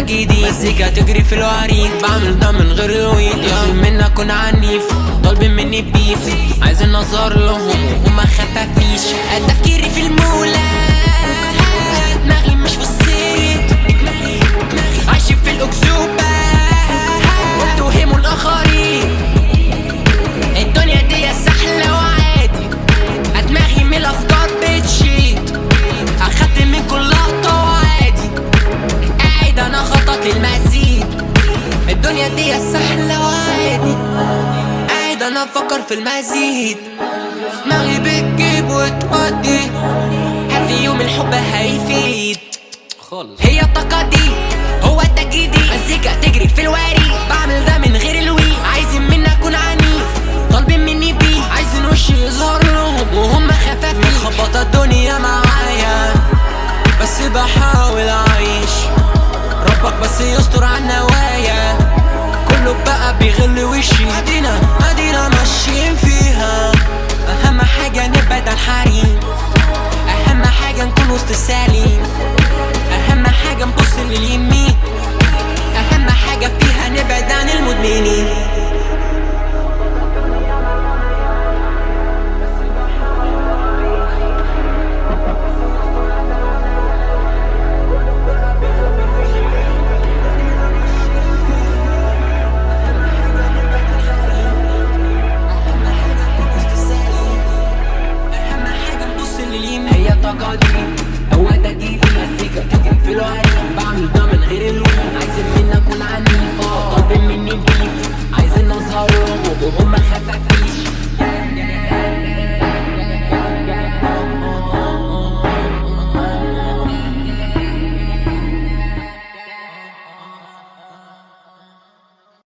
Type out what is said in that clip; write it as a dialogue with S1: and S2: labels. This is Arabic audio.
S1: جديد، مزيكا تجري في الوريد، بعمل ده من غير الويد. لازم مني اكون عنيف، طالبين مني بيف، عايزين نظهر لهم وما خفافيش. تفكيري في المولى، دماغي مش في الصيت، عايشين في الاكذوبة واتوهموا الاخرين. الدنيا دي سحلة وعادي، دماغي من الافكار بتشيط، اخدت من كل لقطة وعادي، قاعد انا خطط للمزيد. الدنيا دي سحلة وعادي، قاعد انا افكر في المزيد. دماغي بتجيب وتودي، هل في يوم الحب هيفيد خالص؟ هي الطاقة دي هو تجديدي، مزيكا تجري في الوريد، بعمل ده من غير الوي. عايزين مني اكون عنيف، طالبين مني بيه، عايزين وشي يظهر لهم وهم خفافين. مخبطة الدنيا معايا بس بحاول اعيش، ربك بس يستر على النوايا، كله بقى بيغل وشي. ادينا ماشيين فيها، اهم حاجة نبعد عن الحريم، اهم حاجة نكون وسط السليم، اهم حاجة نبص لليمين، اهم حاجة